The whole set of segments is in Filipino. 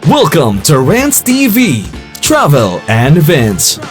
Welcome to Rants TV, Travel and Events.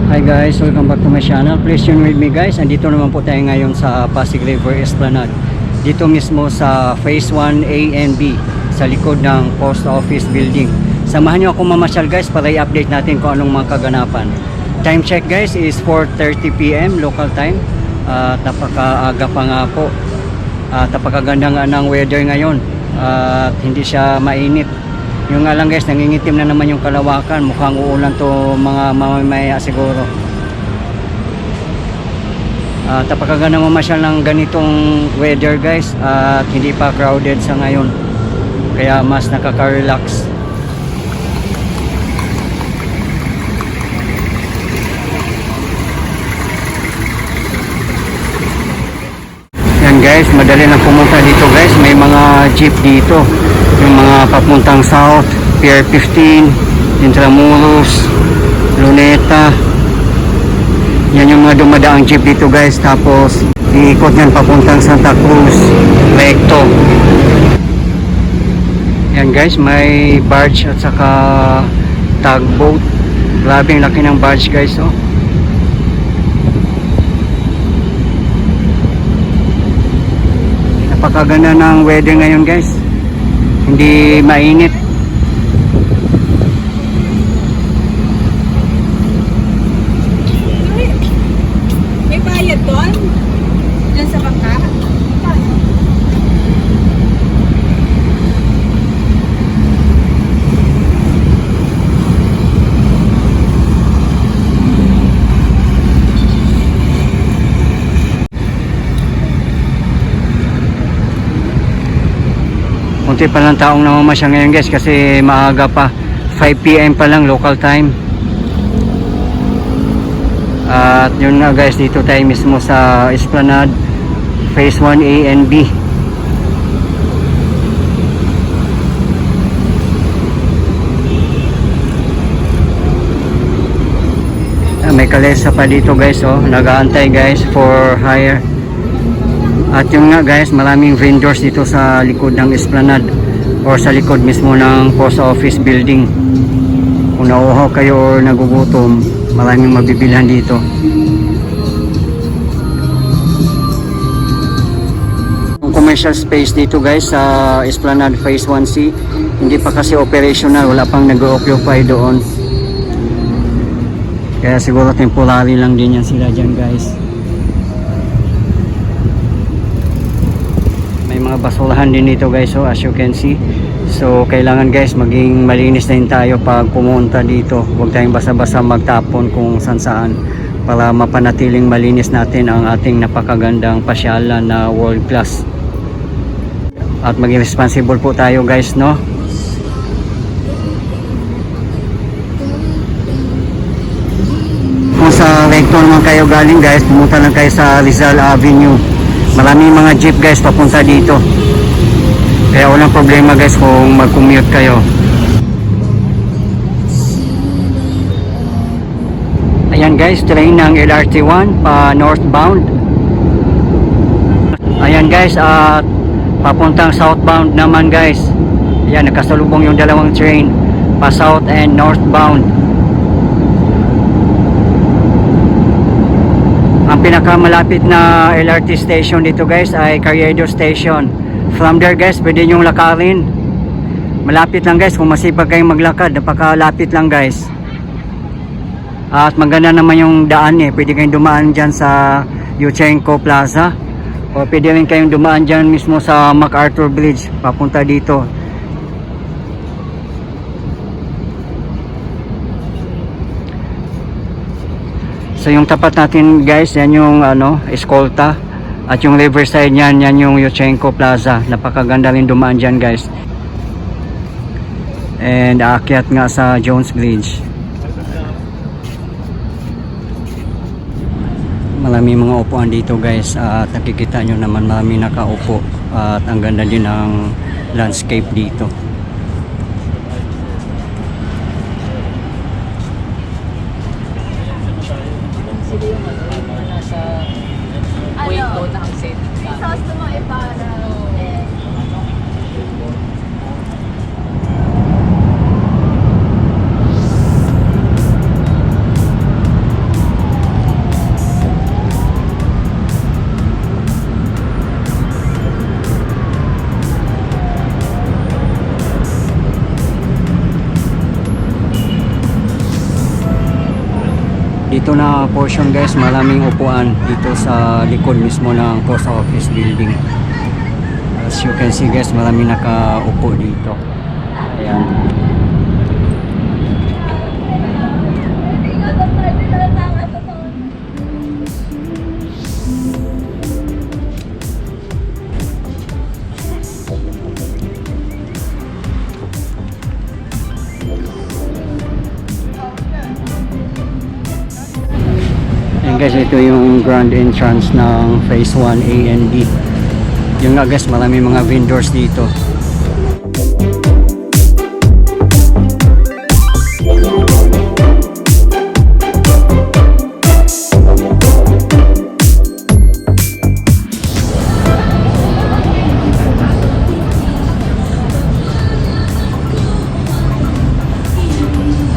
Hi guys, welcome back to my channel. Please tune with me guys. Andito naman po tayo ngayon sa Pasig River Esplanade. Dito mismo sa Phase 1A and B sa likod ng Post Office Building. Samahan niyo ako mamasyal guys para i-update natin kung anong mga kaganapan. Time check guys is 4:30 PM local time. Napakaaga pa nga po. Napakaganda nga ng weather ngayon. Hindi siya mainit. Yung nga lang guys, nangingitim na naman yung Kalawakan. Mukhang uulan to mga mamamaya siguro. Napakaganda mamasyal ng ganitong weather guys. At hindi pa crowded sa ngayon. Kaya mas nakaka-relax. Yan guys, madali lang pumunta dito guys. May mga jeep dito. Yung mga papuntang South, Pier 15, Intramuros, Luneta. Yan yung mga dumadaang jeep dito guys. Tapos iikot yan papuntang Santa Cruz, Recto. Yan guys, may barge at saka tugboat. Grabe ang laki ng barge guys oh. Napakaganda ng weather ngayon guys. Hindi mainit. May bayad doon? Diyan sa bangka? Kunti pa lang taong namamasyal ngayon guys kasi maaga pa, 5 PM pa lang local time. At yun nga guys, dito tayo mismo sa Esplanade Phase 1A and B. May kalesa pa dito guys oh, nag-aantay guys for hire. At yung nga guys, maraming vendors dito sa likod ng Esplanade or sa likod mismo ng Post Office Building. Kung nauuhaw kayo or nagugutom, maraming mabibilhan dito. Yung commercial space dito guys sa Esplanade Phase 1C, hindi pa kasi operational, wala pang nag-occupy doon. Kaya siguro temporary lang din yan sila dyan guys. Mga basurahan din dito guys so as you can see. So kailangan guys maging malinis na rin tayo pag pumunta dito. Huwag tayong basa-basa magtapon kung saan para mapanatiling malinis natin ang ating napakagandang pasyalan na world class. At maging responsible po tayo guys no. Kung sa Recto naman kayo galing guys, pumunta lang kayo sa Rizal Avenue. Maraming mga jeep guys papunta dito. Kaya walang problema guys kung mag-commute kayo. Ayan guys, train ng LRT1 pa northbound. Ayan guys, at papuntang southbound naman guys. Ayan, nakasalubong yung dalawang train pa south and northbound. Ang pinakamalapit na LRT station dito guys ay Carriedo Station. From there guys, pwede nyong lakarin. Malapit lang guys, kung masipag kayong maglakad, napakalapit lang guys. At maganda naman yung daan eh. Pwede kayong dumaan dyan sa Yuchenko Plaza. O pwede rin kayong dumaan dyan mismo sa MacArthur Bridge, papunta dito. So yung tapat natin guys, yan yung Escolta. At yung riverside yan, yan yung Yuchenko Plaza. Napakaganda rin dumaan dyan guys. And aakyat nga sa Jones Bridge. Marami mga upuan dito guys at nakikita nyo naman marami nakaupo at ang ganda din ng landscape dito. Sila yung mga nasa window na ang set. Sauce mo para. Dito na portion guys, maraming upuan dito sa likod mismo ng post office building. As you can see guys, maraming nakaupo dito. Ayan. Ayan guys, ito yung grand entrance ng phase 1 A and B. Yung nga guys, marami mga vendors dito.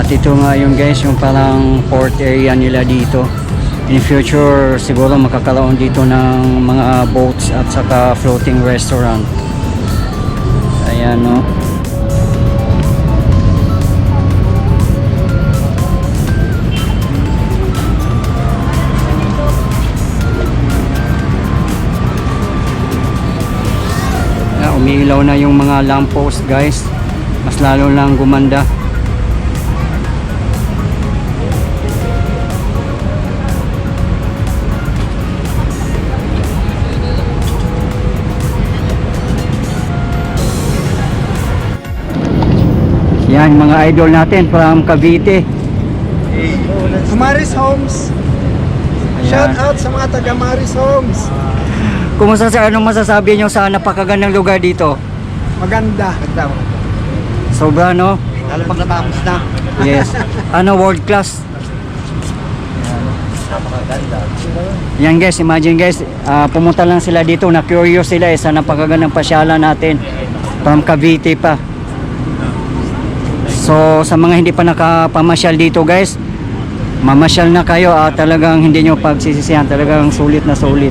At ito nga yung guys, yung parang port area nila dito. In future, siguro makakaroon dito ng mga boats at saka floating restaurant. Ayan, no? Umiilaw na yung mga lamppost guys. Mas lalo lang gumanda. Yan, mga idol natin from Cavite. Maris Homes. Shout out sa mga taga Maris Homes. Kumusta sa anong masasabi nyo sa napakagandang lugar dito? Maganda. Sobra, no? Lalo pag natapos na. Yes. Ano, world class. Yan guys, imagine guys, pumunta lang sila dito, na curious sila sa napakagandang pasyalan natin from Cavite pa. So sa mga hindi pa nakapamasyal dito guys, mamasyal na kayo at talagang hindi nyo pagsisisihan, talagang sulit na sulit.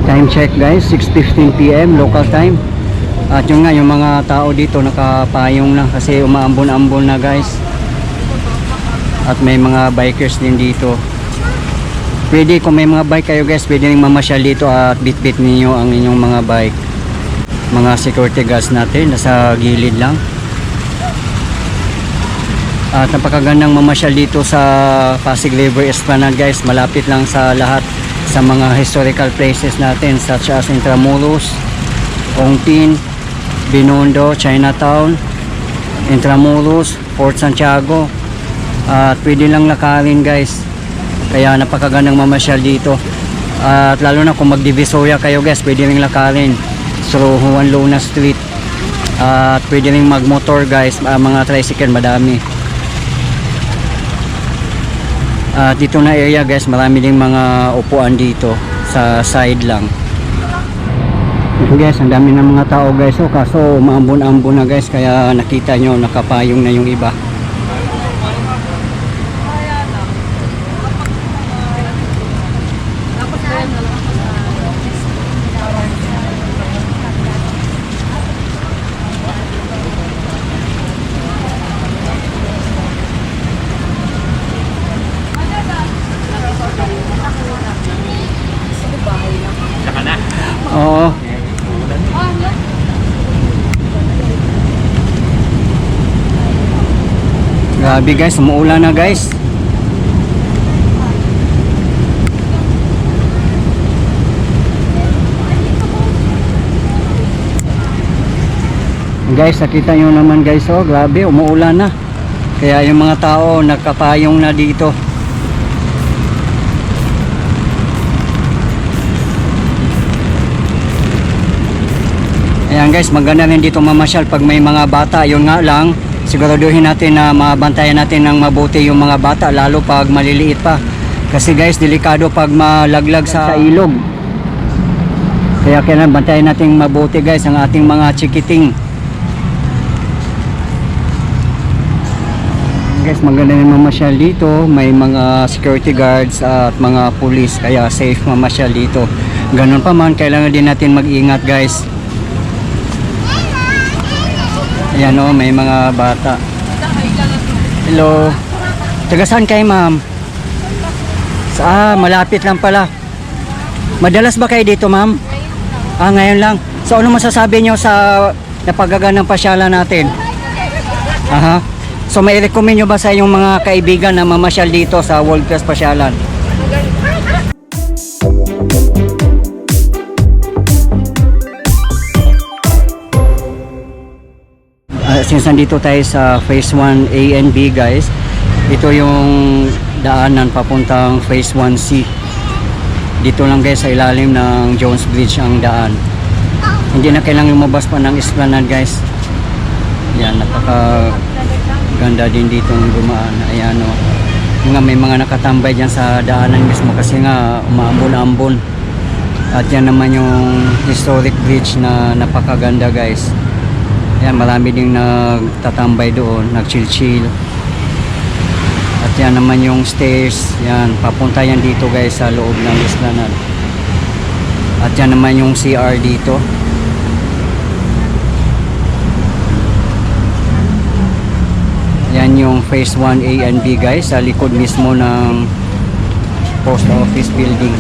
Time check guys, 6:15 PM local time. At yung nga, yung mga tao dito nakapayong na kasi umaambon-ambon na guys. At may mga bikers din dito. Pwede, kung may mga bike kayo guys, pwede rin mamasyal dito at bit-bit niyo ang inyong mga bike. Mga security guards natin nasa gilid lang. At napakagandang mamasyal dito sa Pasig River Esplanade guys, malapit lang sa lahat sa mga historical places natin such as Intramuros, Ongpin, Binondo, Chinatown, Intramuros, Fort Santiago. At pwede lang lakarin guys, kaya napakagandang mamasyal dito. At lalo na kung magdivisoria kayo guys, pwede rin lakarin through Juan Luna Street. At pwede rin magmotor guys, mga tricycle madami. Dito na area guys, marami ding mga upuan dito sa side lang. Ito guys, ang dami ng mga tao guys, kaso maambon-ambon na guys, kaya nakita nyo nakapayong na yung iba. Grabe guys, umuulan na guys. Guys, nakita nyo naman guys, oh, grabe, umuulan na. Kaya yung mga tao nagkapayong na dito. Ayan guys, maganda rin dito mamasyal pag may mga bata. Yun nga lang, siguraduhin natin na mabantayan natin ng mabuti yung mga bata, lalo pag maliliit pa. Kasi guys, delikado pag malaglag sa ilog. Kaya kailangan bantayan natin mabuti guys ang ating mga chikiting. Guys, maganda rin mamasyal dito. May mga security guards at mga police, kaya safe mamasyal dito. Ganun pa man, kailangan din natin mag-ingat guys. Ayan o, may mga bata. Hello. Taga saan kayo ma'am? Malapit lang pala. Madalas ba kayo dito ma'am? Ngayon lang. So ano masasabi nyo sa napagaganang pasyalan natin? Aha. So may recommend nyo ba sa inyong mga kaibigan na mamasyal dito sa World Class Pasyalan? Since nandito tayo sa Phase 1 A and B guys, ito yung daanan papuntang Phase 1C. Dito lang guys sa ilalim ng Jones Bridge ang daan. Hindi na kailangan lumabas pa ng Esplanade guys. Yan, napaka ganda din dito ng dumaan. Ayan o, may mga nakatambay dyan sa daanan mismo kasi nga umaambon-ambon. At yan naman yung historic bridge na napakaganda guys. Ayan, marami ding nagtatambay doon, nag-chill-chill. At yan naman yung stairs. Yan, papunta yan dito guys sa loob ng Esplanade. At yan naman yung CR dito. Yan yung Phase 1A and B guys, sa likod mismo ng Post Office building.